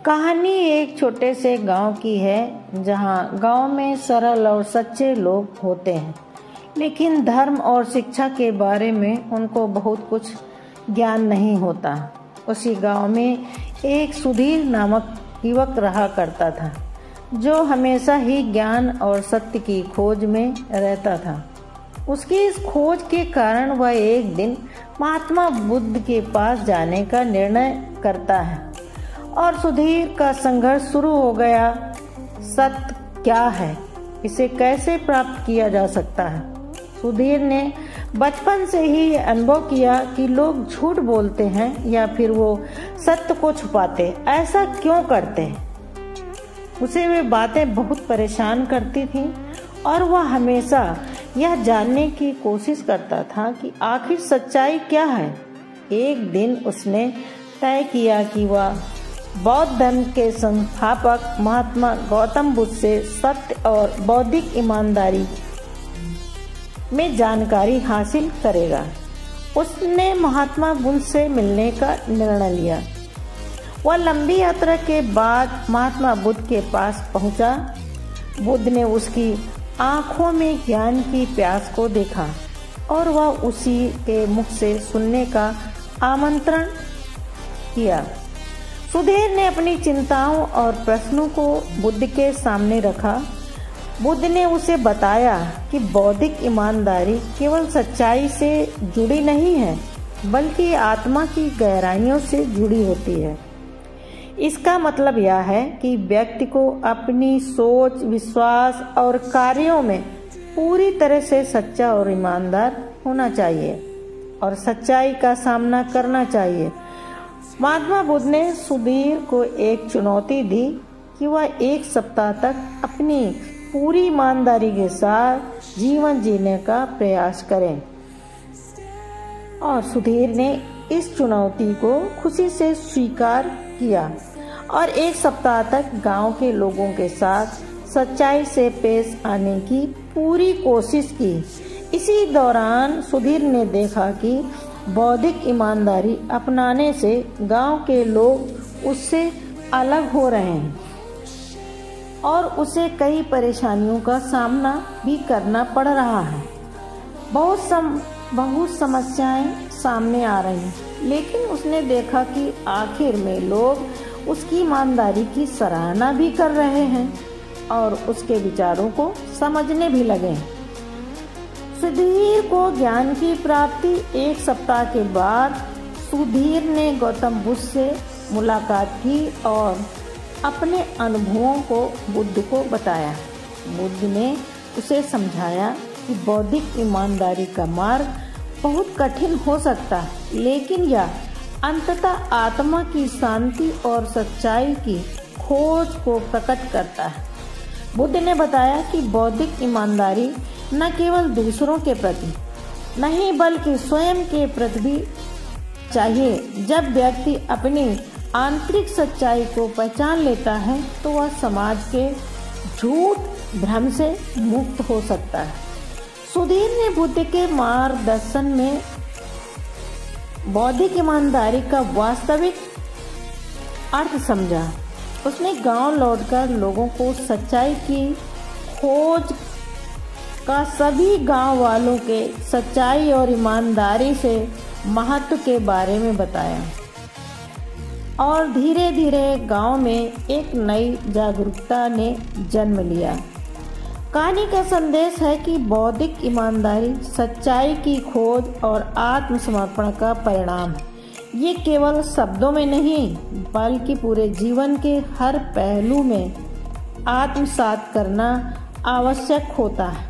कहानी एक छोटे से गांव की है जहां गांव में सरल और सच्चे लोग होते हैं, लेकिन धर्म और शिक्षा के बारे में उनको बहुत कुछ ज्ञान नहीं होता। उसी गांव में एक सुधीर नामक युवक रहा करता था जो हमेशा ही ज्ञान और सत्य की खोज में रहता था। उसकी इस खोज के कारण वह एक दिन महात्मा बुद्ध के पास जाने का निर्णय करता है और सुधीर का संघर्ष शुरू हो गया। सत्य क्या है, इसे कैसे प्राप्त किया जा सकता है। सुधीर ने बचपन से ही अनुभव किया कि लोग झूठ बोलते हैं या फिर वो सत्य को छुपाते, ऐसा क्यों करते हैं। उसे वे बातें बहुत परेशान करती थीं और वह हमेशा यह जानने की कोशिश करता था कि आखिर सच्चाई क्या है। एक दिन उसने तय किया कि वह बौद्ध धर्म के संस्थापक महात्मा गौतम बुद्ध से सत्य और बौद्धिक ईमानदारी में जानकारी हासिल करेगा। उसने महात्मा बुद्ध से मिलने का निर्णय लिया। वह लंबी यात्रा के बाद महात्मा बुद्ध के पास पहुंचा। बुद्ध ने उसकी आंखों में ज्ञान की प्यास को देखा और वह उसी के मुख से सुनने का आमंत्रण किया। सुधीर ने अपनी चिंताओं और प्रश्नों को बुद्ध के सामने रखा। बुद्ध ने उसे बताया कि बौद्धिक ईमानदारी केवल सच्चाई से जुड़ी नहीं है, बल्कि आत्मा की गहराइयों से जुड़ी होती है। इसका मतलब यह है कि व्यक्ति को अपनी सोच, विश्वास और कार्यों में पूरी तरह से सच्चा और ईमानदार होना चाहिए और सच्चाई का सामना करना चाहिए। महात्मा बुद्ध ने सुधीर को एक चुनौती दी कि वह एक सप्ताह तक अपनी पूरी ईमानदारी के साथ जीवन जीने का प्रयास करें और सुधीर ने इस चुनौती को खुशी से स्वीकार किया और एक सप्ताह तक गांव के लोगों के साथ सच्चाई से पेश आने की पूरी कोशिश की। इसी दौरान सुधीर ने देखा कि बौद्धिक ईमानदारी अपनाने से गांव के लोग उससे अलग हो रहे हैं और उसे कई परेशानियों का सामना भी करना पड़ रहा है। बहुत समस्याएं सामने आ रही हैं, लेकिन उसने देखा कि आखिर में लोग उसकी ईमानदारी की सराहना भी कर रहे हैं और उसके विचारों को समझने भी लगे। सुधीर को ज्ञान की प्राप्ति एक सप्ताह के बाद सुधीर ने गौतम बुद्ध से मुलाकात की और अपने अनुभवों को बुद्ध को बताया। बुद्ध ने उसे समझाया कि बौद्धिक ईमानदारी का मार्ग बहुत कठिन हो सकता है, लेकिन यह अंततः आत्मा की शांति और सच्चाई की खोज को प्रकट करता है। बुद्ध ने बताया कि बौद्धिक ईमानदारी न केवल दूसरों के प्रति नहीं बल्कि स्वयं के प्रति भी चाहिए। जब व्यक्ति अपनी आंतरिक सच्चाई को पहचान लेता है तो वह समाज के झूठ भ्रम से मुक्त हो सकता है। सुधीर ने बुद्ध के मार्गदर्शन में बौद्धिक ईमानदारी का वास्तविक अर्थ समझा। उसने गांव लौटकर लोगों को सच्चाई की खोज का सभी गांव वालों के सच्चाई और ईमानदारी से महत्व के बारे में बताया और धीरे धीरे गांव में एक नई जागरूकता ने जन्म लिया। कहानी का संदेश है कि बौद्धिक ईमानदारी सच्चाई की खोज और आत्मसमर्पण का परिणाम है। ये केवल शब्दों में नहीं बल्कि पूरे जीवन के हर पहलू में आत्मसात करना आवश्यक होता है।